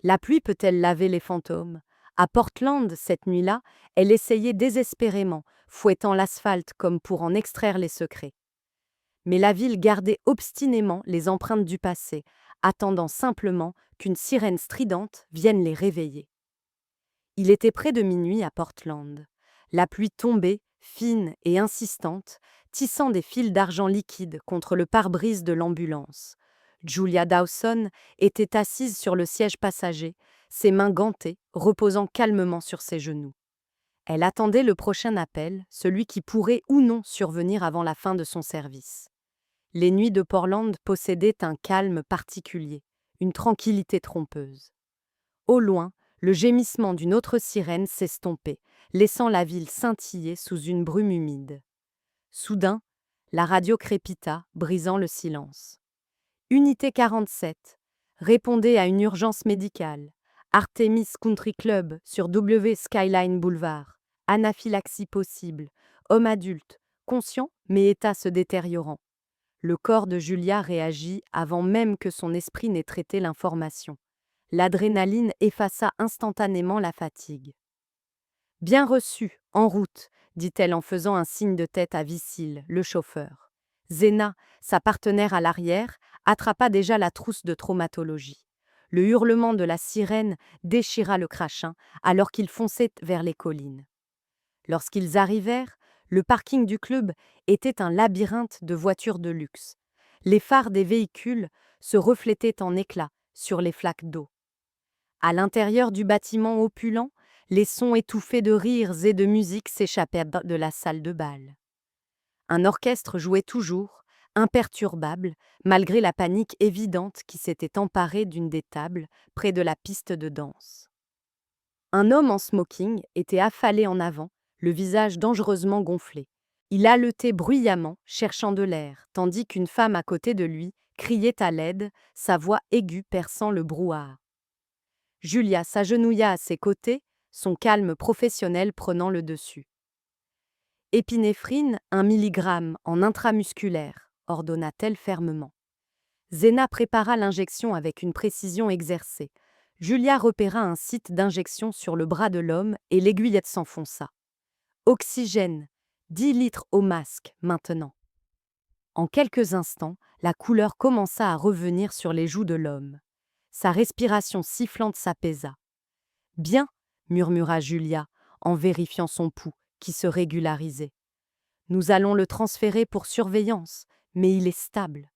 La pluie peut-elle laver les fantômes? À Portland, cette nuit-là, elle essayait désespérément, fouettant l'asphalte comme pour en extraire les secrets. Mais la ville gardait obstinément les empreintes du passé, attendant simplement qu'une sirène stridente vienne les réveiller. Il était près de minuit à Portland. La pluie tombait, fine et insistante, tissant des fils d'argent liquide contre le pare-brise de l'ambulance. Julia Dawson était assise sur le siège passager, ses mains gantées, reposant calmement sur ses genoux. Elle attendait le prochain appel, celui qui pourrait ou non survenir avant la fin de son service. Les nuits de Portland possédaient un calme particulier, une tranquillité trompeuse. Au loin, le gémissement d'une autre sirène s'estompait, laissant la ville scintiller sous une brume humide. Soudain, la radio crépita, brisant le silence. Unité 47. Répondez à une urgence médicale. Artemis Country Club sur W Skyline Boulevard. Anaphylaxie possible. Homme adulte, conscient mais état se détériorant. Le corps de Julia réagit avant même que son esprit n'ait traité l'information. L'adrénaline effaça instantanément la fatigue. Bien reçu, en route, dit-elle en faisant un signe de tête à Vicile, le chauffeur. Zena, sa partenaire à l'arrière, attrapa déjà la trousse de traumatologie. Le hurlement de la sirène déchira le crachin alors qu'ils fonçaient vers les collines. Lorsqu'ils arrivèrent, le parking du club était un labyrinthe de voitures de luxe. Les phares des véhicules se reflétaient en éclats sur les flaques d'eau. À l'intérieur du bâtiment opulent, les sons étouffés de rires et de musique s'échappaient de la salle de bal. Un orchestre jouait toujours, imperturbable, malgré la panique évidente qui s'était emparée d'une des tables près de la piste de danse. Un homme en smoking était affalé en avant, le visage dangereusement gonflé. Il haletait bruyamment, cherchant de l'air, tandis qu'une femme à côté de lui criait à l'aide, sa voix aiguë perçant le brouhaha. Julia s'agenouilla à ses côtés, son calme professionnel prenant le dessus. Épinéphrine, 1 milligramme en intramusculaire, ordonna-t-elle fermement. Zena prépara l'injection avec une précision exercée. Julia repéra un site d'injection sur le bras de l'homme et l'aiguillette s'enfonça. Oxygène, 10 litres au masque, maintenant. En quelques instants, la couleur commença à revenir sur les joues de l'homme. Sa respiration sifflante s'apaisa. « Bien, » murmura Julia, en vérifiant son pouls, qui se régularisait. « Nous allons le transférer pour surveillance, mais il est stable. »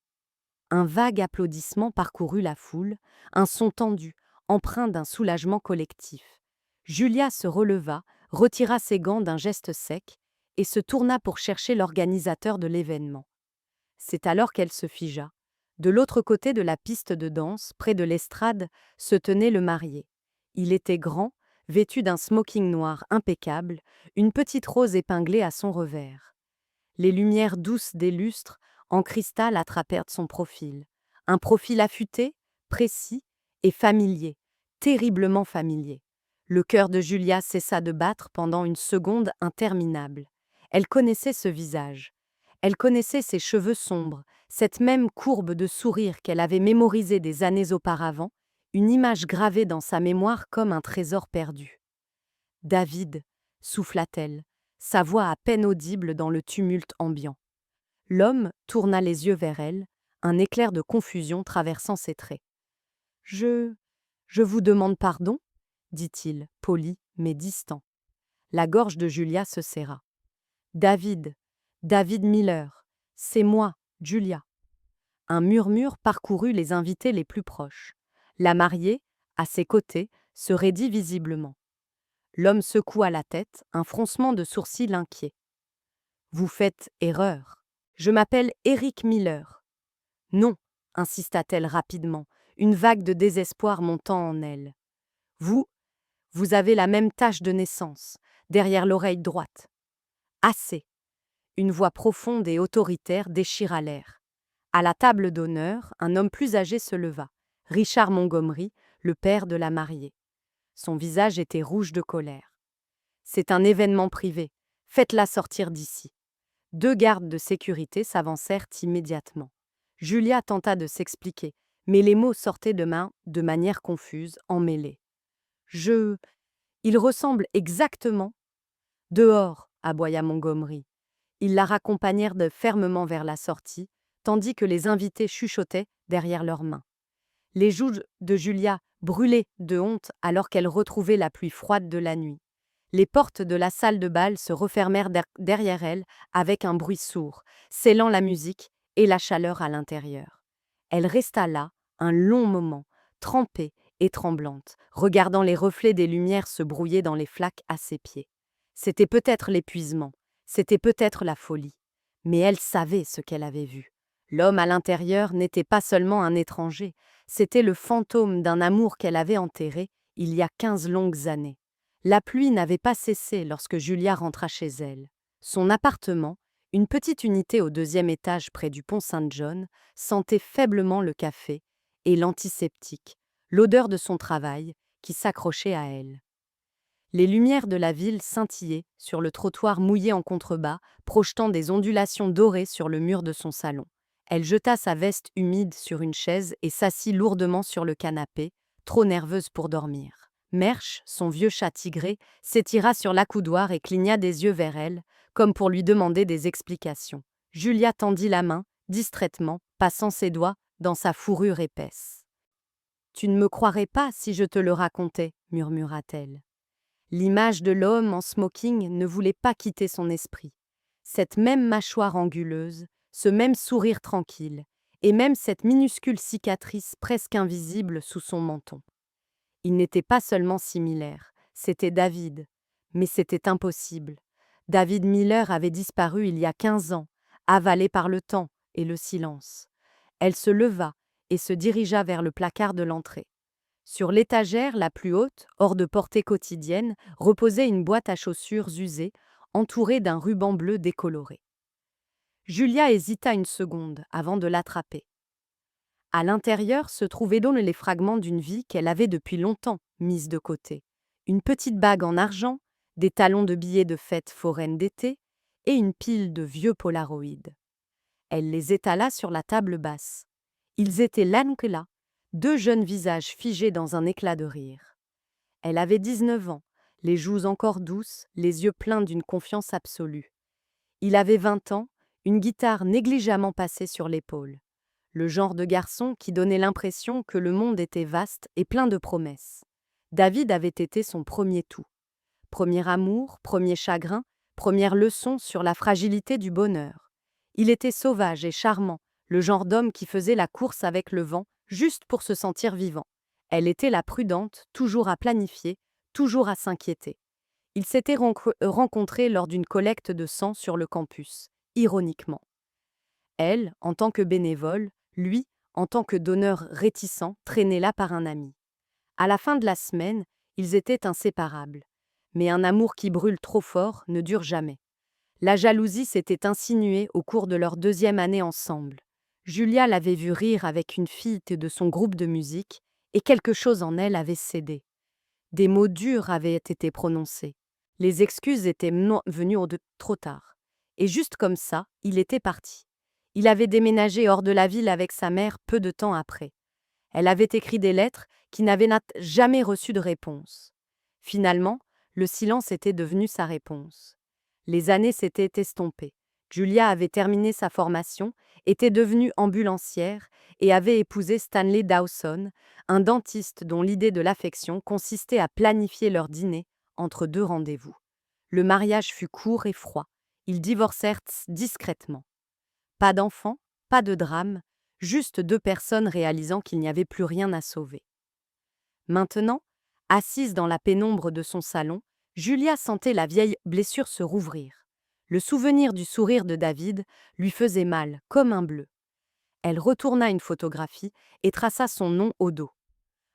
Un vague applaudissement parcourut la foule, un son tendu, empreint d'un soulagement collectif. Julia se releva, retira ses gants d'un geste sec et se tourna pour chercher l'organisateur de l'événement. C'est alors qu'elle se figea. De l'autre côté de la piste de danse, près de l'estrade, se tenait le marié. Il était grand, vêtu d'un smoking noir impeccable, une petite rose épinglée à son revers. Les lumières douces des lustres en cristal attrapèrent son profil. Un profil affûté, précis et familier, terriblement familier. Le cœur de Julia cessa de battre pendant une seconde interminable. Elle connaissait ce visage. Elle connaissait ses cheveux sombres, cette même courbe de sourire qu'elle avait mémorisée des années auparavant, une image gravée dans sa mémoire comme un trésor perdu. « David » souffla-t-elle, sa voix à peine audible dans le tumulte ambiant. L'homme tourna les yeux vers elle, un éclair de confusion traversant ses traits. « Je vous demande pardon ?» dit-il, poli mais distant. La gorge de Julia se serra. « David Miller, c'est moi, Julia. » Un murmure parcourut les invités les plus proches. La mariée, à ses côtés, se raidit visiblement. L'homme secoua la tête, un froncement de sourcils inquiet. « Vous faites erreur. Je m'appelle Eric Miller. »« Non, » insista-t-elle rapidement, une vague de désespoir montant en elle. « Vous avez la même tache de naissance, derrière l'oreille droite. »« Assez !» Une voix profonde et autoritaire déchira l'air. À la table d'honneur, un homme plus âgé se leva, Richard Montgomery, le père de la mariée. Son visage était rouge de colère. « C'est un événement privé. Faites-la sortir d'ici. » 2 gardes de sécurité s'avancèrent immédiatement. Julia tenta de s'expliquer, Mais les mots sortaient de manière confuse, emmêlés. Je... Il ressemble exactement. Dehors, aboya Montgomery. Ils la raccompagnèrent fermement vers la sortie, tandis que les invités chuchotaient derrière leurs mains. Les joues de Julia brûlaient de honte alors qu'elle retrouvait la pluie froide de la nuit. Les portes de la salle de bal se refermèrent derrière elle avec un bruit sourd, scellant la musique et la chaleur à l'intérieur. Elle resta là, un long moment, trempée et tremblante, regardant les reflets des lumières se brouiller dans les flaques à ses pieds. C'était peut-être l'épuisement, c'était peut-être la folie, mais elle savait ce qu'elle avait vu. L'homme à l'intérieur n'était pas seulement un étranger, c'était le fantôme d'un amour qu'elle avait enterré il y a 15 longues années. La pluie n'avait pas cessé lorsque Julia rentra chez elle. Son appartement, une petite unité au 2e étage près du pont Saint-John, sentait faiblement le café et l'antiseptique, l'odeur de son travail qui s'accrochait à elle. Les lumières de la ville scintillaient sur le trottoir mouillé en contrebas, projetant des ondulations dorées sur le mur de son salon. Elle jeta sa veste humide sur une chaise et s'assit lourdement sur le canapé, trop nerveuse pour dormir. Merche, son vieux chat tigré, s'étira sur l'accoudoir et cligna des yeux vers elle, comme pour lui demander des explications. Julia tendit la main, distraitement, passant ses doigts dans sa fourrure épaisse. « Tu ne me croirais pas si je te le racontais, murmura-t-elle. L'image de l'homme en smoking ne voulait pas quitter son esprit. Cette même mâchoire anguleuse, ce même sourire tranquille, et même cette minuscule cicatrice presque invisible sous son menton. Ils n'étaient pas seulement similaires, c'était David. Mais c'était impossible. David Miller avait disparu il y a 15 ans, avalé par le temps et le silence. Elle se leva et se dirigea vers le placard de l'entrée. Sur l'étagère la plus haute, hors de portée quotidienne, reposait une boîte à chaussures usée, entourée d'un ruban bleu décoloré. Julia hésita une seconde avant de l'attraper. À l'intérieur se trouvaient donc les fragments d'une vie qu'elle avait depuis longtemps mise de côté. Une petite bague en argent, des talons de billets de fête foraine d'été et une pile de vieux polaroïdes. Elle les étala sur la table basse. Ils étaient là que là, 2 jeunes visages figés dans un éclat de rire. Elle avait 19 ans, les joues encore douces, les yeux pleins d'une confiance absolue. Il avait 20 ans, une guitare négligemment passée sur l'épaule. Le genre de garçon qui donnait l'impression que le monde était vaste et plein de promesses. David avait été son premier tout. Premier amour, premier chagrin, première leçon sur la fragilité du bonheur. Il était sauvage et charmant, le genre d'homme qui faisait la course avec le vent, juste pour se sentir vivant. Elle était la prudente, toujours à planifier, toujours à s'inquiéter. Ils s'étaient rencontrés lors d'une collecte de sang sur le campus, ironiquement. Elle, en tant que bénévole, lui, en tant que donneur réticent, traîné là par un ami. À la fin de la semaine, ils étaient inséparables. Mais un amour qui brûle trop fort ne dure jamais. La jalousie s'était insinuée au cours de leur 2e année ensemble. Julia l'avait vu rire avec une fille de son groupe de musique, et quelque chose en elle avait cédé. Des mots durs avaient été prononcés. Les excuses étaient venues trop tard. Et juste comme ça, il était parti. Il avait déménagé hors de la ville avec sa mère peu de temps après. Elle avait écrit des lettres qui n'avaient jamais reçu de réponse. Finalement, le silence était devenu sa réponse. Les années s'étaient estompées. Julia avait terminé sa formation, était devenue ambulancière et avait épousé Stanley Dawson, un dentiste dont l'idée de l'affection consistait à planifier leur dîner entre 2 rendez-vous. Le mariage fut court et froid. Ils divorcèrent discrètement. Pas d'enfants, pas de drame, juste 2 personnes réalisant qu'il n'y avait plus rien à sauver. Maintenant, assise dans la pénombre de son salon, Julia sentait la vieille blessure se rouvrir. Le souvenir du sourire de David lui faisait mal, comme un bleu. Elle retourna une photographie et traça son nom au dos.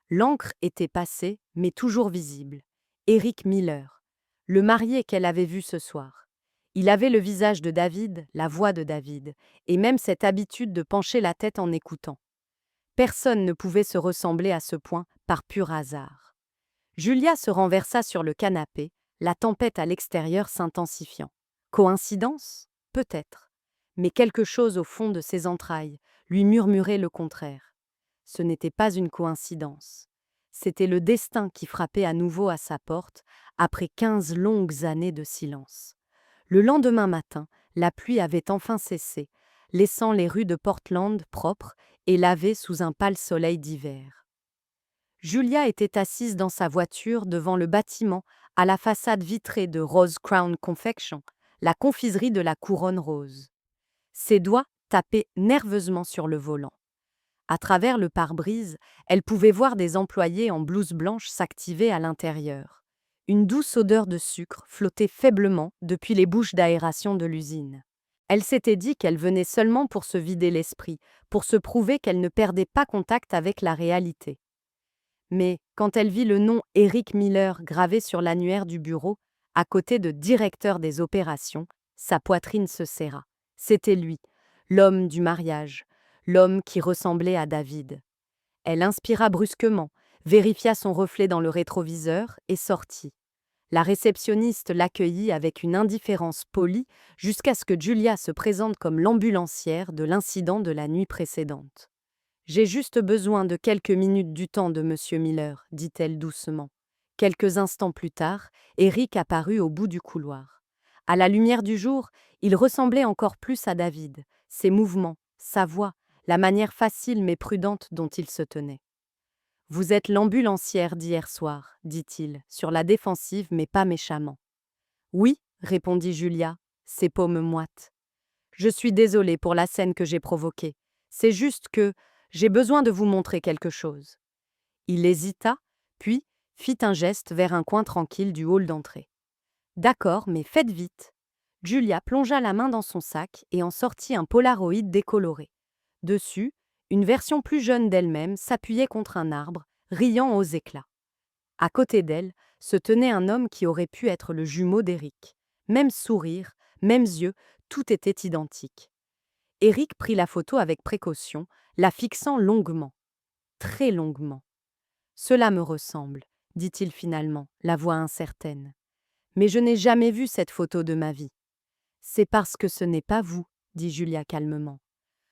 L'encre était passée, mais toujours visible. Eric Miller, le marié qu'elle avait vu ce soir. Il avait le visage de David, la voix de David, et même cette habitude de pencher la tête en écoutant. Personne ne pouvait se ressembler à ce point par pur hasard. Julia se renversa sur le canapé, la tempête à l'extérieur s'intensifiant. Coïncidence ? Peut-être. Mais quelque chose au fond de ses entrailles lui murmurait le contraire. Ce n'était pas une coïncidence. C'était le destin qui frappait à nouveau à sa porte, après 15 longues années de silence. Le lendemain matin, la pluie avait enfin cessé, laissant les rues de Portland propres et lavées sous un pâle soleil d'hiver. Julia était assise dans sa voiture devant le bâtiment à la façade vitrée de Rose Crown Confection, la confiserie de la Couronne Rose. Ses doigts tapaient nerveusement sur le volant. À travers le pare-brise, elle pouvait voir des employés en blouse blanche s'activer à l'intérieur. Une douce odeur de sucre flottait faiblement depuis les bouches d'aération de l'usine. Elle s'était dit qu'elle venait seulement pour se vider l'esprit, pour se prouver qu'elle ne perdait pas contact avec la réalité. Mais quand elle vit le nom Eric Miller gravé sur l'annuaire du bureau, à côté de directeur des opérations, sa poitrine se serra. C'était lui, l'homme du mariage, l'homme qui ressemblait à David. Elle inspira brusquement, vérifia son reflet dans le rétroviseur et sortit. La réceptionniste l'accueillit avec une indifférence polie jusqu'à ce que Julia se présente comme l'ambulancière de l'incident de la nuit précédente. J'ai juste besoin de quelques minutes du temps de Monsieur Miller, dit-elle doucement. Quelques instants plus tard, Eric apparut au bout du couloir. À la lumière du jour, il ressemblait encore plus à David, ses mouvements, sa voix, la manière facile mais prudente dont il se tenait. « Vous êtes l'ambulancière d'hier soir, dit-il, sur la défensive mais pas méchamment. « Oui, répondit Julia, ses paumes moites. Je suis désolée pour la scène que j'ai provoquée. C'est juste que j'ai besoin de vous montrer quelque chose. » Il hésita, puis fit un geste vers un coin tranquille du hall d'entrée. « D'accord, mais faites vite. » Julia plongea la main dans son sac et en sortit un Polaroid décoloré. Dessus, une version plus jeune d'elle-même s'appuyait contre un arbre, riant aux éclats. À côté d'elle, se tenait un homme qui aurait pu être le jumeau d'Éric. Même sourire, mêmes yeux, tout était identique. Éric prit la photo avec précaution, la fixant longuement. Très longuement. « Cela me ressemble, dit-il finalement, la voix incertaine. Mais je n'ai jamais vu cette photo de ma vie. C'est parce que ce n'est pas vous, dit Julia calmement.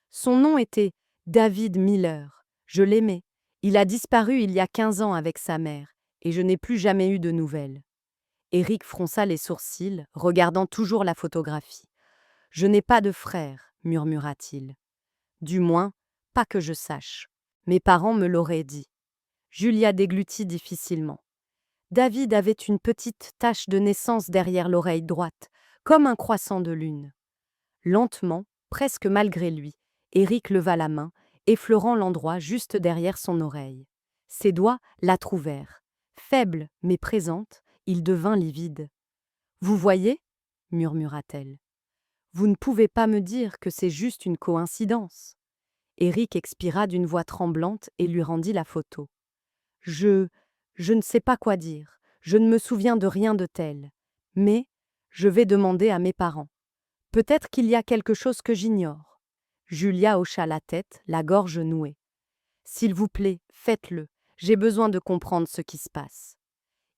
Son nom était David Miller. Je l'aimais. Il a disparu il y a 15 ans avec sa mère, et je n'ai plus jamais eu de nouvelles. Éric fronça les sourcils, regardant toujours la photographie. « Je n'ai pas de frère, murmura-t-il. Du moins, pas que je sache. Mes parents me l'auraient dit. » Julia déglutit difficilement. David avait une petite tache de naissance derrière l'oreille droite, comme un croissant de lune. Lentement, presque malgré lui, Éric leva la main, effleurant l'endroit juste derrière son oreille. Ses doigts la trouvèrent. Faible mais présente, il devint livide. « Vous voyez » murmura-t-elle. « Vous ne pouvez pas me dire que c'est juste une coïncidence. » Éric expira d'une voix tremblante et lui rendit la photo. « Je ne sais pas quoi dire. Je ne me souviens de rien de tel. Mais je vais demander à mes parents. Peut-être qu'il y a quelque chose que j'ignore. » Julia hocha la tête, la gorge nouée. « S'il vous plaît, faites-le. J'ai besoin de comprendre ce qui se passe. »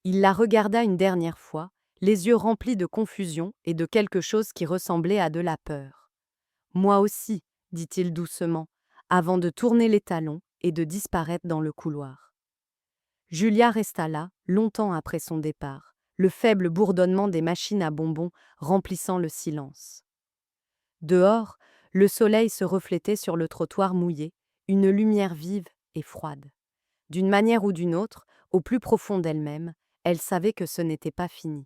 Il la regarda une dernière fois, les yeux remplis de confusion et de quelque chose qui ressemblait à de la peur. « Moi aussi, » dit-il doucement, avant de tourner les talons et de disparaître dans le couloir. Julia resta là, longtemps après son départ, le faible bourdonnement des machines à bonbons remplissant le silence. Dehors, le soleil se reflétait sur le trottoir mouillé, une lumière vive et froide. D'une manière ou d'une autre, au plus profond d'elle-même, elle savait que ce n'était pas fini.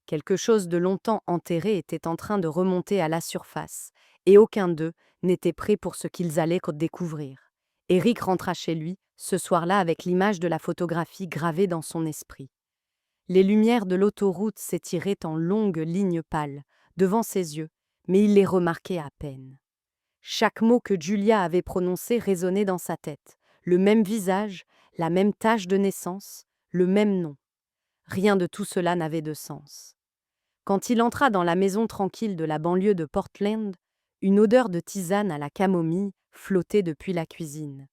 Quelque chose de longtemps enterré était en train de remonter à la surface, et aucun d'eux n'était prêt pour ce qu'ils allaient découvrir. Éric rentra chez lui, ce soir-là avec l'image de la photographie gravée dans son esprit. Les lumières de l'autoroute s'étiraient en longues lignes pâles, devant ses yeux, mais il les remarquait à peine. Chaque mot que Julia avait prononcé résonnait dans sa tête, le même visage, la même tache de naissance, le même nom. Rien de tout cela n'avait de sens. Quand il entra dans la maison tranquille de la banlieue de Portland, une odeur de tisane à la camomille flottait depuis la cuisine.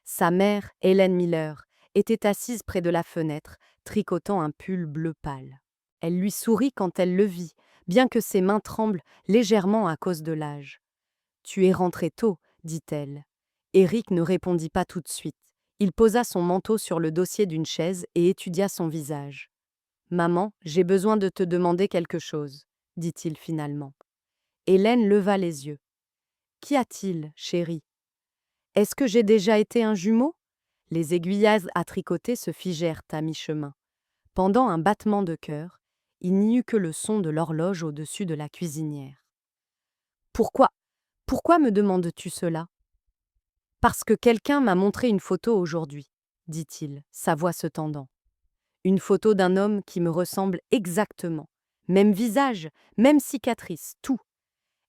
Sa mère, Helen Miller, était assise près de la fenêtre, tricotant un pull bleu pâle. Elle lui sourit quand elle le vit, bien que ses mains tremblent légèrement à cause de l'âge. « Tu es rentré tôt, dit-elle. » Eric ne répondit pas tout de suite. Il posa son manteau sur le dossier d'une chaise et étudia son visage. Maman, j'ai besoin de te demander quelque chose, dit-il finalement. Hélène leva les yeux. Qu'y a-t-il, chérie? Est-ce que j'ai déjà été un jumeau? Les aiguillages à tricoter se figèrent à mi-chemin. Pendant un battement de cœur, il n'y eut que le son de l'horloge au-dessus de la cuisinière. Pourquoi me demandes-tu cela? Parce que quelqu'un m'a montré une photo aujourd'hui, dit-il, sa voix se tendant. Une photo d'un homme qui me ressemble exactement. Même visage, même cicatrice, tout.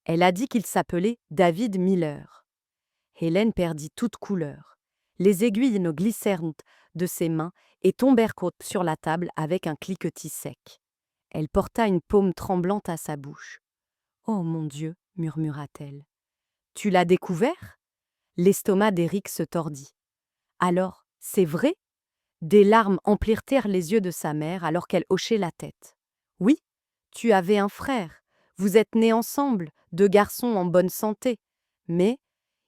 Elle a dit qu'il s'appelait David Miller. Hélène perdit toute couleur. Les aiguilles ne glissèrent de ses mains et tombèrent sur la table avec un cliquetis sec. Elle porta une paume tremblante à sa bouche. « Oh mon Dieu !» murmura-t-elle. « Tu l'as découvert ?» L'estomac d'Éric se tordit. « Alors, c'est vrai ?» Des larmes emplirent les yeux de sa mère alors qu'elle hochait la tête. « Oui, tu avais un frère. Vous êtes nés ensemble, deux garçons en bonne santé. Mais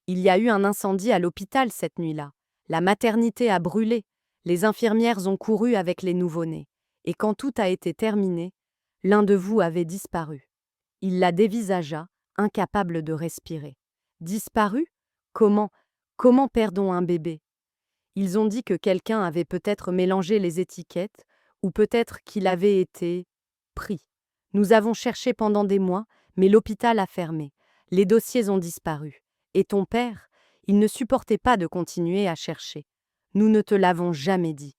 il y a eu un incendie à l'hôpital cette nuit-là. La maternité a brûlé. Les infirmières ont couru avec les nouveau-nés. Et quand tout a été terminé, l'un de vous avait disparu. » Il la dévisagea, incapable de respirer. « Disparu? Comment perd-on un bébé? » Ils ont dit que quelqu'un avait peut-être mélangé les étiquettes, ou peut-être qu'il avait été pris. Nous avons cherché pendant des mois, mais l'hôpital a fermé. Les dossiers ont disparu. Et ton père, il ne supportait pas de continuer à chercher. Nous ne te l'avons jamais dit.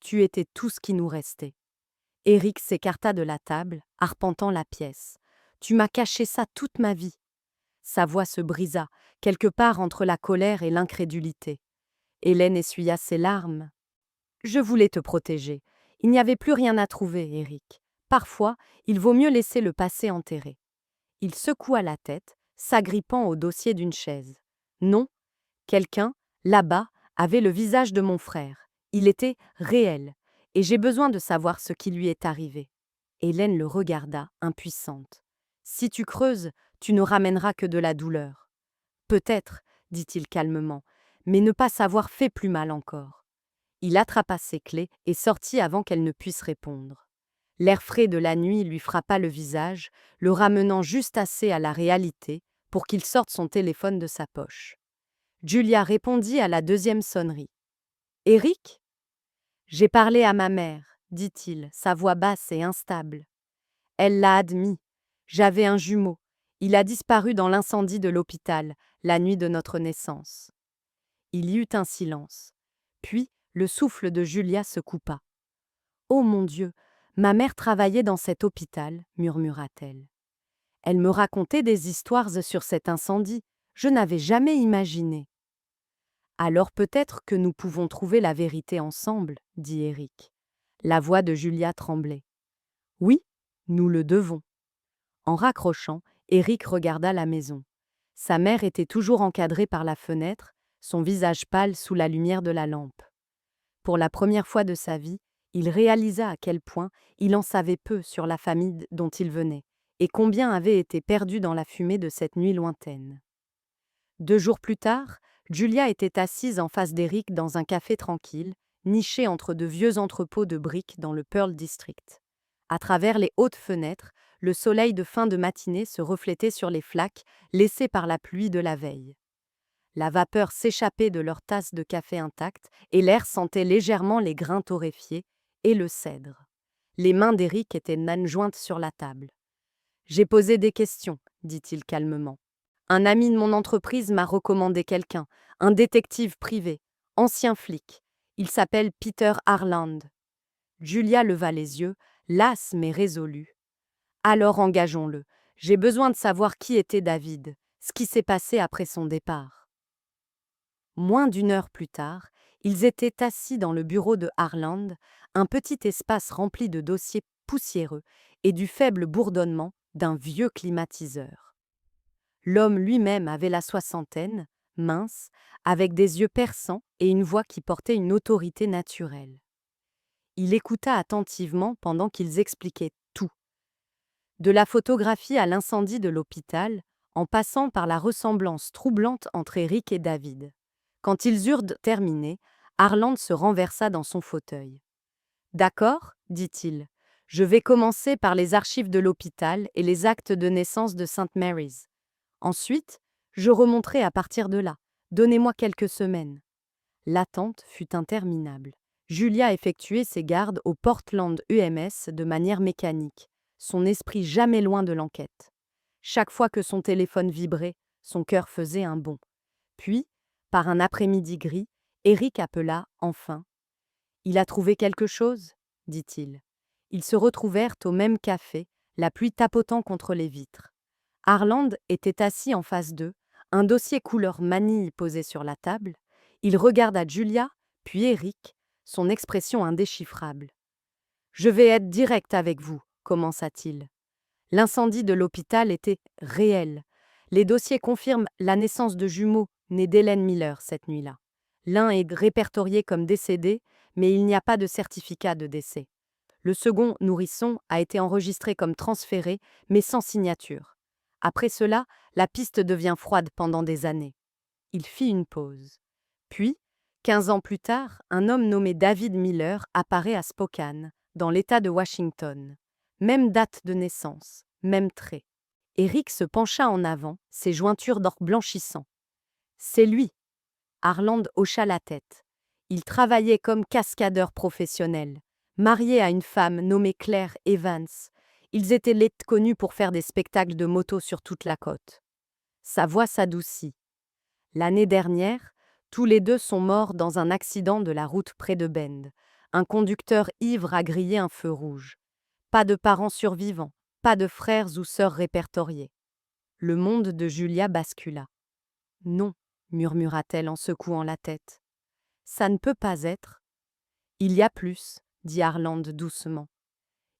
Tu étais tout ce qui nous restait. Éric s'écarta de la table, arpentant la pièce. Tu m'as caché ça toute ma vie. Sa voix se brisa, quelque part entre la colère et l'incrédulité. Hélène essuya ses larmes. Je voulais te protéger. Il n'y avait plus rien à trouver, Éric. Parfois, il vaut mieux laisser le passé enterré. Il secoua la tête, s'agrippant au dossier d'une chaise. Non, quelqu'un, là-bas, avait le visage de mon frère. Il était réel, et j'ai besoin de savoir ce qui lui est arrivé. Hélène le regarda, impuissante. Si tu creuses, tu ne ramèneras que de la douleur. Peut-être, dit-il calmement, mais ne pas savoir fait plus mal encore. Il attrapa ses clés et sortit avant qu'elle ne puisse répondre. L'air frais de la nuit lui frappa le visage, le ramenant juste assez à la réalité pour qu'il sorte son téléphone de sa poche. Julia répondit à la deuxième sonnerie. « Éric ? » « J'ai parlé à ma mère, dit-il, sa voix basse et instable. Elle l'a admis. J'avais un jumeau. Il a disparu dans l'incendie de l'hôpital, la nuit de notre naissance. » Il y eut un silence. Puis, le souffle de Julia se coupa. « Oh mon Dieu, ma mère travaillait dans cet hôpital, » murmura-t-elle. Elle me racontait des histoires sur cet incendie. Je n'avais jamais imaginé. Alors peut-être que nous pouvons trouver la vérité ensemble, dit Éric. La voix de Julia tremblait. Oui, nous le devons. En raccrochant, Éric regarda la maison. Sa mère était toujours encadrée par la fenêtre, son visage pâle sous la lumière de la lampe. Pour la première fois de sa vie, il réalisa à quel point il en savait peu sur la famille dont il venait, et combien avait été perdu dans la fumée de cette nuit lointaine. 2 jours plus tard, Julia était assise en face d'Éric dans un café tranquille, niché entre de vieux entrepôts de briques dans le Pearl District. À travers les hautes fenêtres, le soleil de fin de matinée se reflétait sur les flaques laissées par la pluie de la veille. La vapeur s'échappait de leur tasse de café intacte et l'air sentait légèrement les grains torréfiés et le cèdre. Les mains d'Éric étaient jointes sur la table. « J'ai posé des questions, dit-il calmement. Un ami de mon entreprise m'a recommandé quelqu'un, un détective privé, ancien flic. Il s'appelle Peter Harland. » Julia leva les yeux, lasse mais résolue. « Alors engageons-le. J'ai besoin de savoir qui était David, ce qui s'est passé après son départ. » Moins d'1 heure plus tard, ils étaient assis dans le bureau de Harland, un petit espace rempli de dossiers poussiéreux et du faible bourdonnement d'un vieux climatiseur. L'homme lui-même avait la soixantaine, mince, avec des yeux perçants et une voix qui portait une autorité naturelle. Il écouta attentivement pendant qu'ils expliquaient tout. De la photographie à l'incendie de l'hôpital, en passant par la ressemblance troublante entre Éric et David. Quand ils eurent terminé, Harland se renversa dans son fauteuil. D'accord, dit-il. Je vais commencer par les archives de l'hôpital et les actes de naissance de St. Mary's. Ensuite, je remonterai à partir de là. Donnez-moi quelques semaines. L'attente fut interminable. Julia effectuait ses gardes au Portland UMS de manière mécanique, son esprit jamais loin de l'enquête. Chaque fois que son téléphone vibrait, son cœur faisait un bond. Puis, par un après-midi gris, Eric appela enfin. « Il a trouvé quelque chose ?» dit-il. Ils se retrouvèrent au même café, la pluie tapotant contre les vitres. Harland était assis en face d'eux, un dossier couleur manille posé sur la table. Il regarda Julia, puis Eric, son expression indéchiffrable. « Je vais être direct avec vous, commença-t-il. L'incendie de l'hôpital était réel. Les dossiers confirment la naissance de jumeaux nés d'Hélène Miller cette nuit-là. L'un est répertorié comme décédé, mais il n'y a pas de certificat de décès. Le second nourrisson a été enregistré comme transféré, mais sans signature. Après cela, la piste devient froide pendant des années. » Il fit une pause. Puis, 15 ans plus tard, un homme nommé David Miller apparaît à Spokane, dans l'État de Washington. Même date de naissance, même trait. Eric se pencha en avant, ses jointures d'or blanchissant. « C'est lui !» Harland hocha la tête. Il travaillait comme cascadeur professionnel, marié à une femme nommée Claire Evans. Ils étaient connus pour faire des spectacles de moto sur toute la côte. Sa voix s'adoucit. L'année dernière, tous les deux sont morts dans un accident de la route près de Bend. Un conducteur ivre a grillé un feu rouge. Pas de parents survivants, pas de frères ou sœurs répertoriés. Le monde de Julia bascula. « Non, » murmura-t-elle en secouant la tête. « Ça ne peut pas être. »« Il y a plus, » dit Harland doucement.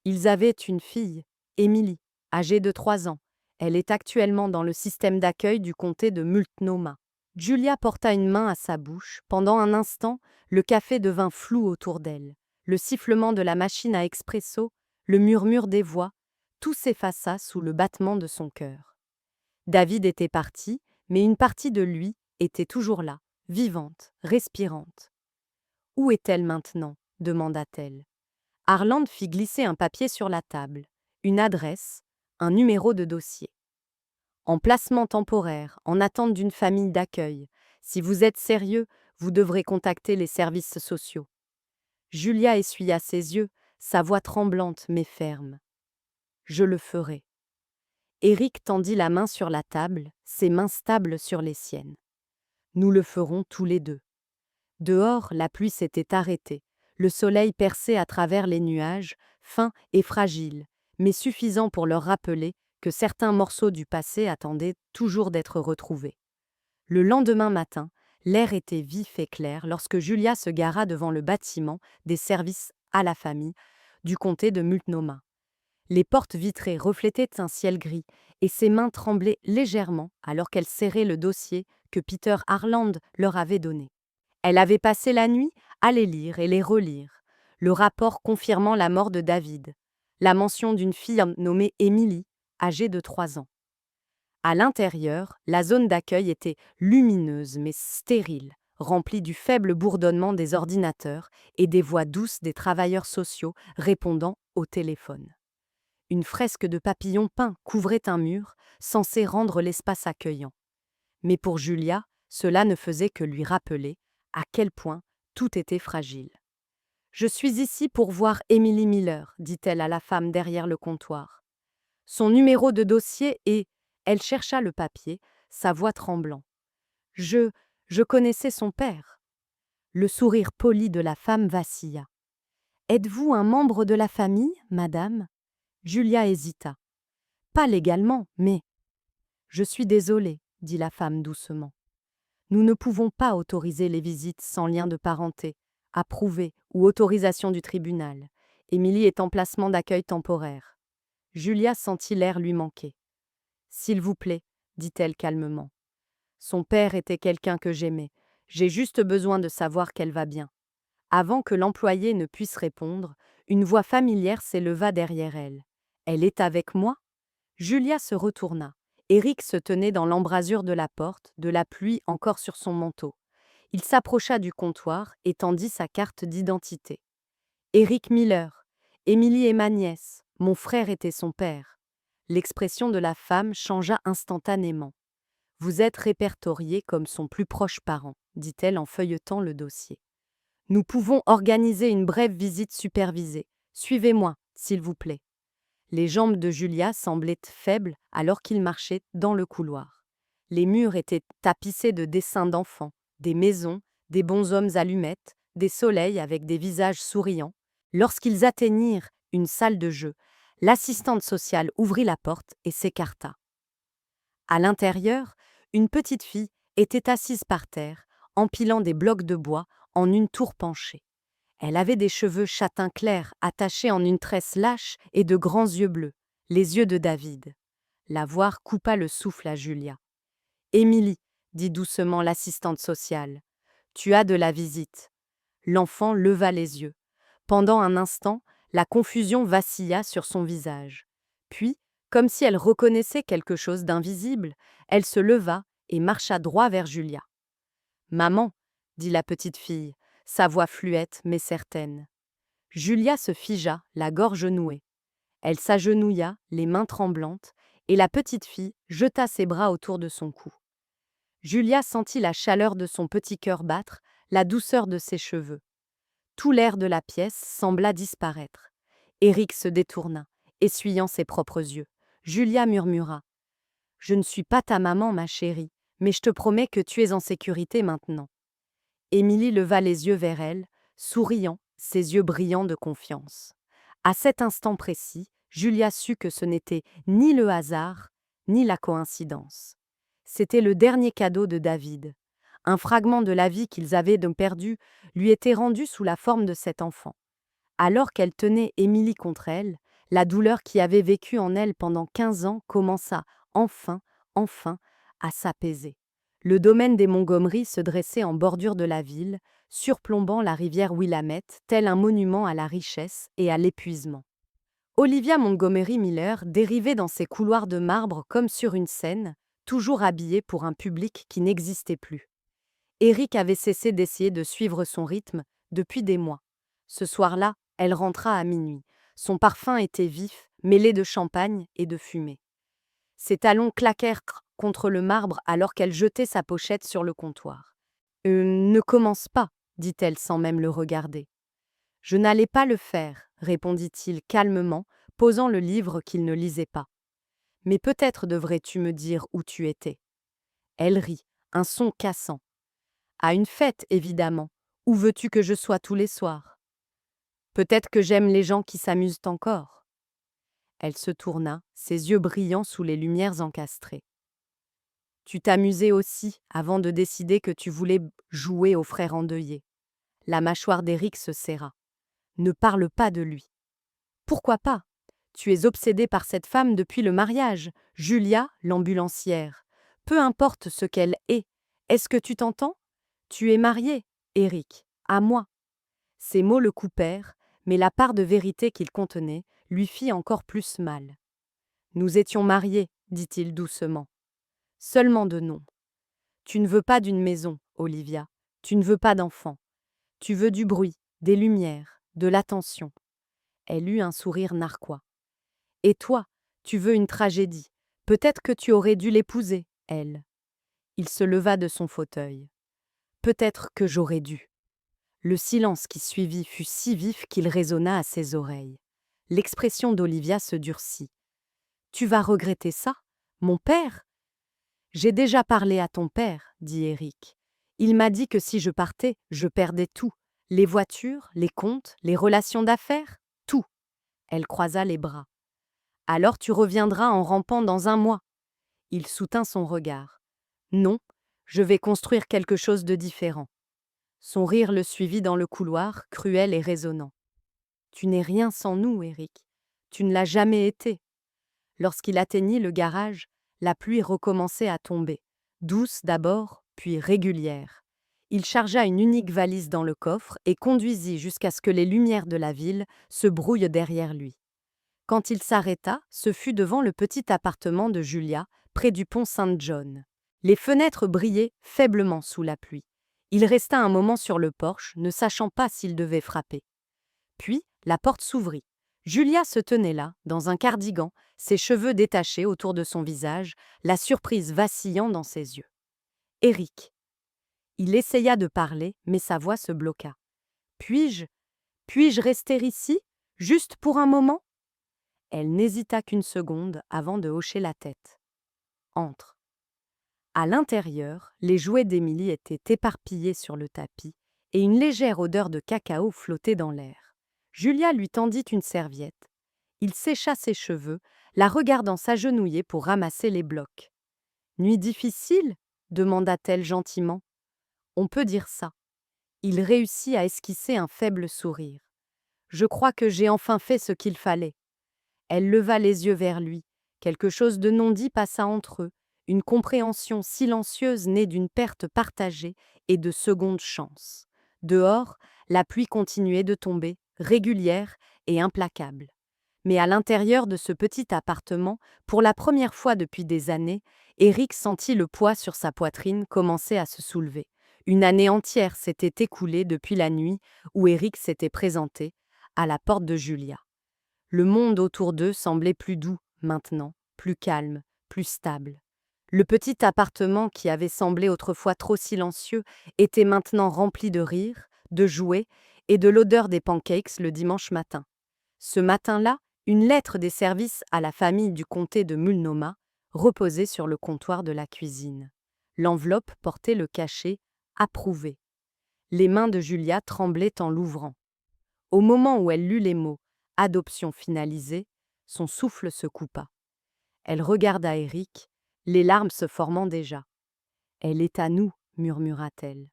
Ils avaient une fille, Emily, âgée de 3 ans. Elle est actuellement dans le système d'accueil du comté de Multnomah. Julia porta une main à sa bouche. Pendant un instant, le café devint flou autour d'elle. Le sifflement de la machine à expresso, le murmure des voix, tout s'effaça sous le battement de son cœur. David était parti, mais une partie de lui était toujours là, vivante, respirante. « Où est-elle maintenant ?» demanda-t-elle. Harland fit glisser un papier sur la table, une adresse, un numéro de dossier. En placement temporaire, en attente d'une famille d'accueil. Si vous êtes sérieux, vous devrez contacter les services sociaux. Julia essuya ses yeux, sa voix tremblante mais ferme. Je le ferai. Eric tendit la main sur la table, ses mains stables sur les siennes. Nous le ferons tous les deux. Dehors, la pluie s'était arrêtée. Le soleil perçait à travers les nuages, fin et fragile, mais suffisant pour leur rappeler que certains morceaux du passé attendaient toujours d'être retrouvés. Le lendemain matin, l'air était vif et clair lorsque Julia se gara devant le bâtiment des services à la famille du comté de Multnomah. Les portes vitrées reflétaient un ciel gris et ses mains tremblaient légèrement alors qu'elle serrait le dossier que Peter Harland leur avait donné. Elle avait passé la nuit à les lire et les relire, le rapport confirmant la mort de David, la mention d'une fille nommée Emily, âgée de 3 ans. À l'intérieur, la zone d'accueil était lumineuse mais stérile, remplie du faible bourdonnement des ordinateurs et des voix douces des travailleurs sociaux répondant au téléphone. Une fresque de papillons peints couvrait un mur, censé rendre l'espace accueillant. Mais pour Julia, cela ne faisait que lui rappeler à quel point tout était fragile. « Je suis ici pour voir Emily Miller, » dit-elle à la femme derrière le comptoir. « Son numéro de dossier est… » Elle chercha le papier, sa voix tremblant. « Je connaissais son père. » Le sourire poli de la femme vacilla. « Êtes-vous un membre de la famille, madame ?» Julia hésita. « Pas légalement, mais… » « Je suis désolée, » dit la femme doucement. « Nous ne pouvons pas autoriser les visites sans lien de parenté, approuvé ou autorisation du tribunal. Émilie est en placement d'accueil temporaire. » Julia sentit l'air lui manquer. « S'il vous plaît, » dit-elle calmement. « Son père était quelqu'un que j'aimais. J'ai juste besoin de savoir qu'elle va bien. » Avant que l'employé ne puisse répondre, une voix familière s'éleva derrière elle. « Elle est avec moi ?» Julia se retourna. Eric se tenait dans l'embrasure de la porte, de la pluie encore sur son manteau. Il s'approcha du comptoir et tendit sa carte d'identité. Éric Miller. Émilie est ma nièce. Mon frère était son père. L'expression de la femme changea instantanément. Vous êtes répertorié comme son plus proche parent, dit-elle en feuilletant le dossier. Nous pouvons organiser une brève visite supervisée. Suivez-moi, s'il vous plaît. Les jambes de Julia semblaient faibles alors qu'il marchait dans le couloir. Les murs étaient tapissés de dessins d'enfants, des maisons, des bonshommes allumettes, des soleils avec des visages souriants. Lorsqu'ils atteignirent une salle de jeu, l'assistante sociale ouvrit la porte et s'écarta. À l'intérieur, une petite fille était assise par terre, empilant des blocs de bois en une tour penchée. Elle avait des cheveux châtain clair attachés en une tresse lâche et de grands yeux bleus, les yeux de David. La voir coupa le souffle à Julia. « Émilie, dit doucement l'assistante sociale, tu as de la visite. » L'enfant leva les yeux. Pendant un instant, la confusion vacilla sur son visage. Puis, comme si elle reconnaissait quelque chose d'invisible, elle se leva et marcha droit vers Julia. « Maman, dit la petite fille, sa voix fluette mais certaine. Julia se figea, la gorge nouée. Elle s'agenouilla, les mains tremblantes, et la petite fille jeta ses bras autour de son cou. Julia sentit la chaleur de son petit cœur battre, la douceur de ses cheveux. Tout l'air de la pièce sembla disparaître. Éric se détourna, essuyant ses propres yeux. Julia murmura. « Je ne suis pas ta maman, ma chérie, mais je te promets que tu es en sécurité maintenant. » Émilie leva les yeux vers elle, souriant, ses yeux brillants de confiance. À cet instant précis, Julia sut que ce n'était ni le hasard, ni la coïncidence. C'était le dernier cadeau de David. Un fragment de la vie qu'ils avaient donc perdu lui était rendu sous la forme de cet enfant. Alors qu'elle tenait Émilie contre elle, la douleur qui avait vécu en elle pendant 15 ans commença, enfin, à s'apaiser. Le domaine des Montgomery se dressait en bordure de la ville, surplombant la rivière Willamette, tel un monument à la richesse et à l'épuisement. Olivia Montgomery Miller dérivait dans ses couloirs de marbre comme sur une scène, toujours habillée pour un public qui n'existait plus. Éric avait cessé d'essayer de suivre son rythme depuis des mois. Ce soir-là, elle rentra à minuit. Son parfum était vif, mêlé de champagne et de fumée. Ses talons claquèrent contre le marbre alors qu'elle jetait sa pochette sur le comptoir. « Ne commence pas, dit-elle sans même le regarder. « Je n'allais pas le faire, répondit-il calmement, posant le livre qu'il ne lisait pas. Mais peut-être devrais-tu me dire où tu étais. Elle rit, un son cassant. À une fête, évidemment. Où veux-tu que je sois tous les soirs? Peut-être que j'aime les gens qui s'amusent encore. Elle se tourna, ses yeux brillants sous les lumières encastrées. Tu t'amusais aussi avant de décider que tu voulais jouer au frère endeuillé. La mâchoire d'Éric se serra. Ne parle pas de lui. Pourquoi pas? Tu es obsédé par cette femme depuis le mariage, Julia, l'ambulancière. Peu importe ce qu'elle est. Est-ce que tu t'entends? Tu es marié, Éric, à moi. Ces mots le coupèrent, mais la part de vérité qu'ils contenaient lui fit encore plus mal. Nous étions mariés, dit-il doucement. Seulement de nom. Tu ne veux pas d'une maison, Olivia. Tu ne veux pas d'enfant. Tu veux du bruit, des lumières, de l'attention. Elle eut un sourire narquois. Et toi, tu veux une tragédie. Peut-être que tu aurais dû l'épouser, elle. Il se leva de son fauteuil. Peut-être que j'aurais dû. Le silence qui suivit fut si vif qu'il résonna à ses oreilles. L'expression d'Olivia se durcit. Tu vas regretter ça, mon père? J'ai déjà parlé à ton père, dit Éric. Il m'a dit que si je partais, je perdais tout. Les voitures, les comptes, les relations d'affaires, tout. Elle croisa les bras. Alors tu reviendras en rampant dans un mois. Il soutint son regard. Non, je vais construire quelque chose de différent. Son rire le suivit dans le couloir, cruel et résonnant. Tu n'es rien sans nous, Éric. Tu ne l'as jamais été. Lorsqu'il atteignit le garage, la pluie recommençait à tomber, douce d'abord, puis régulière. Il chargea une unique valise dans le coffre et conduisit jusqu'à ce que les lumières de la ville se brouillent derrière lui. Quand il s'arrêta, ce fut devant le petit appartement de Julia, près du pont Saint-John. Les fenêtres brillaient faiblement sous la pluie. Il resta un moment sur le porche, ne sachant pas s'il devait frapper. Puis, la porte s'ouvrit. Julia se tenait là, dans un cardigan, ses cheveux détachés autour de son visage, la surprise vacillant dans ses yeux. Éric. Il essaya de parler, mais sa voix se bloqua. Puis-je Puis-je rester ici, juste pour un moment? Elle n'hésita qu'une seconde avant de hocher la tête. Entre. À l'intérieur, les jouets d'Émilie étaient éparpillés sur le tapis et une légère odeur de cacao flottait dans l'air. Julia lui tendit une serviette. Il sécha ses cheveux, la regardant s'agenouiller pour ramasser les blocs. Nuit difficile? Demanda-t-elle gentiment. On peut dire ça. Il réussit à esquisser un faible sourire. Je crois que j'ai enfin fait ce qu'il fallait. Elle leva les yeux vers lui. Quelque chose de non dit passa entre eux, une compréhension silencieuse née d'une perte partagée et de secondes chances. Dehors, la pluie continuait de tomber, régulière et implacable. Mais à l'intérieur de ce petit appartement, pour la première fois depuis des années, Éric sentit le poids sur sa poitrine commencer à se soulever. Une année entière s'était écoulée depuis la nuit où Éric s'était présenté à la porte de Julia. Le monde autour d'eux semblait plus doux, maintenant, plus calme, plus stable. Le petit appartement qui avait semblé autrefois trop silencieux était maintenant rempli de rires, de jouets et de l'odeur des pancakes le dimanche matin. Ce matin-là, une lettre des services à la famille du comté de Multnomah reposait sur le comptoir de la cuisine. L'enveloppe portait le cachet « Approuvé ». Les mains de Julia tremblaient en l'ouvrant. Au moment où elle lut les mots « Adoption finalisée », son souffle se coupa. Elle regarda Éric, les larmes se formant déjà. « Elle est à nous », murmura-t-elle.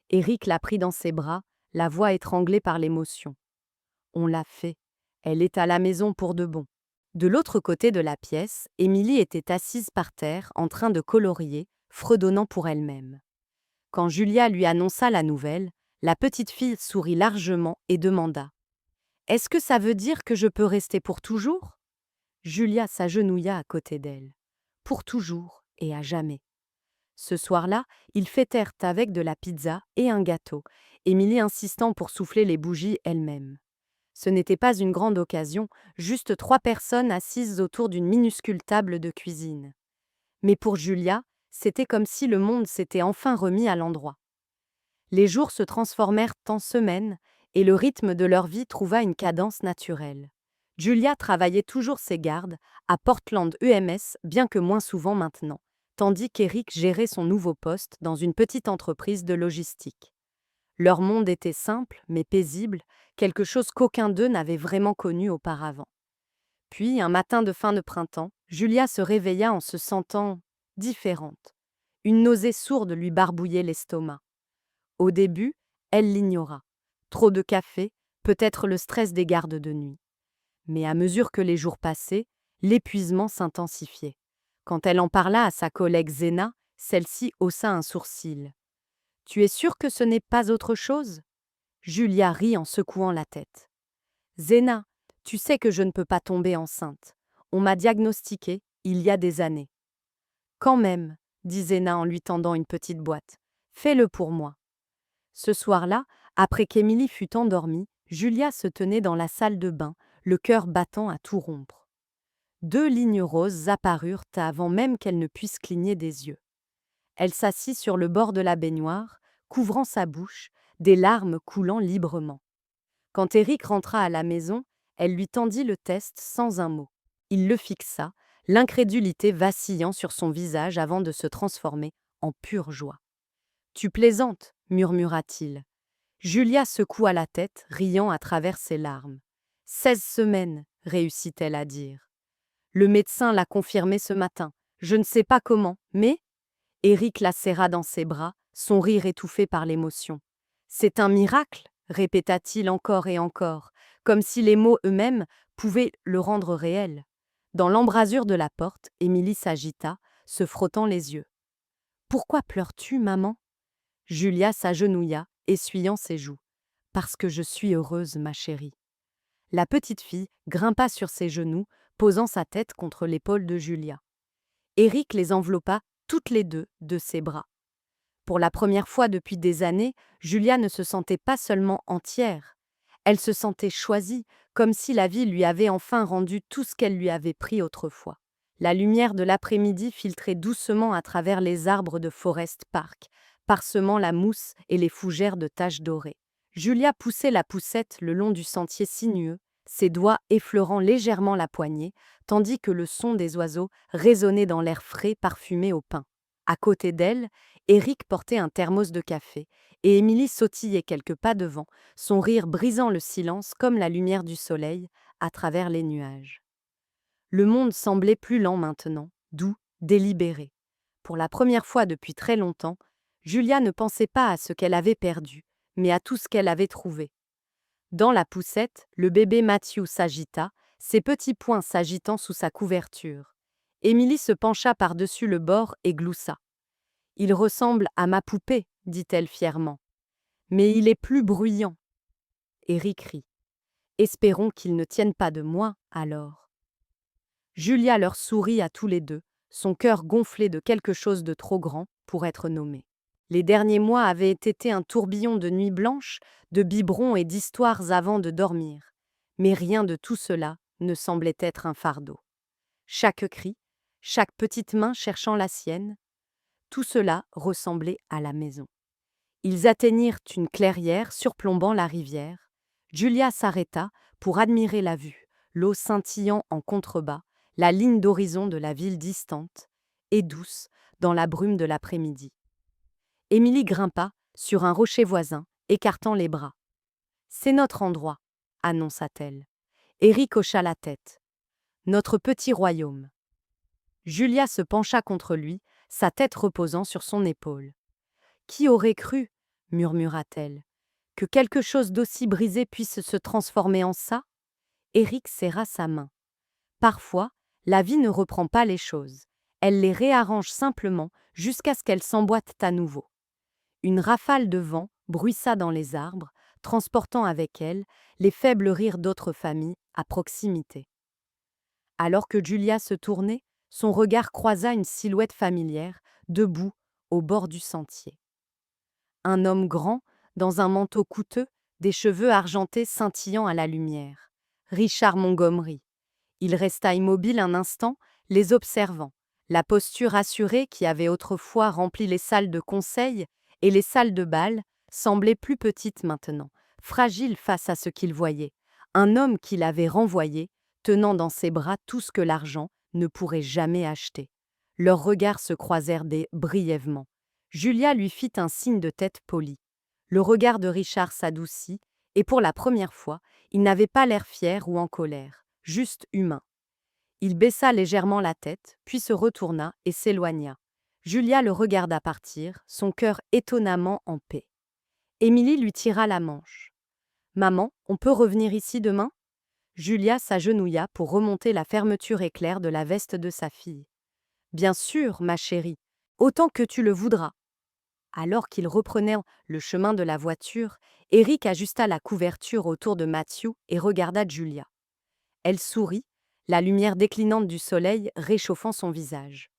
Éric la prit dans ses bras, la voix étranglée par l'émotion. « On l'a fait. Elle est à la maison pour de bon. » De l'autre côté de la pièce, Émilie était assise par terre, en train de colorier, fredonnant pour elle-même. Quand Julia lui annonça la nouvelle, la petite fille sourit largement et demanda « Est-ce que ça veut dire que je peux rester pour toujours ?» Julia s'agenouilla à côté d'elle. Pour toujours et à jamais. Ce soir-là, ils fêtèrent avec de la pizza et un gâteau, Émilie insistant pour souffler les bougies elle-même. Ce n'était pas une grande occasion, juste 3 personnes assises autour d'une minuscule table de cuisine. Mais pour Julia, c'était comme si le monde s'était enfin remis à l'endroit. Les jours se transformèrent en semaines et le rythme de leur vie trouva une cadence naturelle. Julia travaillait toujours ses gardes à Portland UMS, bien que moins souvent maintenant, tandis qu'Éric gérait son nouveau poste dans une petite entreprise de logistique. Leur monde était simple, mais paisible, quelque chose qu'aucun d'eux n'avait vraiment connu auparavant. Puis, un matin de fin de printemps, Julia se réveilla en se sentant différente. Une nausée sourde lui barbouillait l'estomac. Au début, elle l'ignora. Trop de café, peut-être le stress des gardes de nuit. Mais à mesure que les jours passaient, l'épuisement s'intensifiait. Quand elle en parla à sa collègue Zena, celle-ci haussa un sourcil. « Tu es sûre que ce n'est pas autre chose ?» Julia rit en secouant la tête. « Zena, tu sais que je ne peux pas tomber enceinte. On m'a diagnostiquée il y a des années. »« Quand même, » dit Zena en lui tendant une petite boîte. « Fais-le pour moi. » Ce soir-là, après qu'Émilie fut endormie, Julia se tenait dans la salle de bain, le cœur battant à tout rompre. 2 lignes roses apparurent avant même qu'elle ne puisse cligner des yeux. Elle s'assit sur le bord de la baignoire, couvrant sa bouche, des larmes coulant librement. Quand Éric rentra à la maison, elle lui tendit le test sans un mot. Il le fixa, l'incrédulité vacillant sur son visage avant de se transformer en pure joie. « Tu plaisantes » murmura-t-il. Julia secoua la tête, riant à travers ses larmes. « 16 semaines, réussit-elle à dire. Le médecin l'a confirmé ce matin. Je ne sais pas comment, mais… » Éric la serra dans ses bras, son rire étouffé par l'émotion. « C'est un miracle » répéta-t-il encore et encore, comme si les mots eux-mêmes pouvaient le rendre réel. Dans l'embrasure de la porte, Émilie s'agita, se frottant les yeux. « Pourquoi pleures-tu, maman ?» Julia s'agenouilla, essuyant ses joues. « Parce que je suis heureuse, ma chérie. » La petite fille grimpa sur ses genoux, posant sa tête contre l'épaule de Julia. Éric les enveloppa toutes les deux de ses bras. Pour la première fois depuis des années, Julia ne se sentait pas seulement entière, elle se sentait choisie, comme si la vie lui avait enfin rendu tout ce qu'elle lui avait pris autrefois. La lumière de l'après-midi filtrait doucement à travers les arbres de Forest Park, parsemant la mousse et les fougères de taches dorées. Julia poussait la poussette le long du sentier sinueux, ses doigts effleurant légèrement la poignée, tandis que le son des oiseaux résonnait dans l'air frais parfumé au pin. À côté d'elle, Eric portait un thermos de café, et Émilie sautillait quelques pas devant, son rire brisant le silence comme la lumière du soleil à travers les nuages. Le monde semblait plus lent maintenant, doux, délibéré. Pour la première fois depuis très longtemps, Julia ne pensait pas à ce qu'elle avait perdu, mais à tout ce qu'elle avait trouvé. Dans la poussette, le bébé Matthew s'agita, ses petits poings s'agitant sous sa couverture. Émilie se pencha par-dessus le bord et gloussa. « Il ressemble à ma poupée, dit-elle fièrement. Mais il est plus bruyant. » Eric rit. « Espérons qu'il ne tienne pas de moi, alors. » Julia leur sourit à tous les deux, son cœur gonflé de quelque chose de trop grand pour être nommé. Les derniers mois avaient été un tourbillon de nuits blanches, de biberons et d'histoires avant de dormir. Mais rien de tout cela ne semblait être un fardeau. Chaque cri, chaque petite main cherchant la sienne, tout cela ressemblait à la maison. Ils atteignirent une clairière surplombant la rivière. Julia s'arrêta pour admirer la vue, l'eau scintillant en contrebas, la ligne d'horizon de la ville distante et douce dans la brume de l'après-midi. Émilie grimpa sur un rocher voisin, écartant les bras. « C'est notre endroit, » annonça-t-elle. Eric hocha la tête. « Notre petit royaume. » Julia se pencha contre lui, sa tête reposant sur son épaule. « Qui aurait cru, » murmura-t-elle, « que quelque chose d'aussi brisé puisse se transformer en ça ?» Eric serra sa main. « Parfois, la vie ne reprend pas les choses. Elle les réarrange simplement jusqu'à ce qu'elles s'emboîtent à nouveau. » Une rafale de vent bruissa dans les arbres, transportant avec elle les faibles rires d'autres familles à proximité. Alors que Julia se tournait, son regard croisa une silhouette familière, debout au bord du sentier. Un homme grand, dans un manteau coûteux, des cheveux argentés scintillant à la lumière. Richard Montgomery. Il resta immobile un instant, les observant, la posture assurée qui avait autrefois rempli les salles de conseil et les salles de bal semblait plus petite maintenant, fragile face à ce qu'il voyait. Un homme qu'il avait renvoyé, tenant dans ses bras tout ce que l'argent ne pourrait jamais acheter. Leurs regards se croisèrent brièvement. Julia lui fit un signe de tête poli. Le regard de Richard s'adoucit, et pour la première fois, il n'avait pas l'air fier ou en colère, juste humain. Il baissa légèrement la tête, puis se retourna et s'éloigna. Julia le regarda partir, son cœur étonnamment en paix. Émilie lui tira la manche. « Maman, on peut revenir ici demain ?» Julia s'agenouilla pour remonter la fermeture éclair de la veste de sa fille. « Bien sûr, ma chérie, autant que tu le voudras. » Alors qu'ils reprenaient le chemin de la voiture, Eric ajusta la couverture autour de Matthew et regarda Julia. Elle sourit, la lumière déclinante du soleil réchauffant son visage.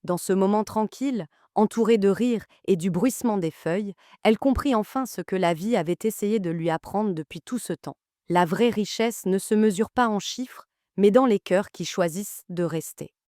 Dans ce moment tranquille, entourée de rires et du bruissement des feuilles, elle comprit enfin ce que la vie avait essayé de lui apprendre depuis tout ce temps. La vraie richesse ne se mesure pas en chiffres, mais dans les cœurs qui choisissent de rester.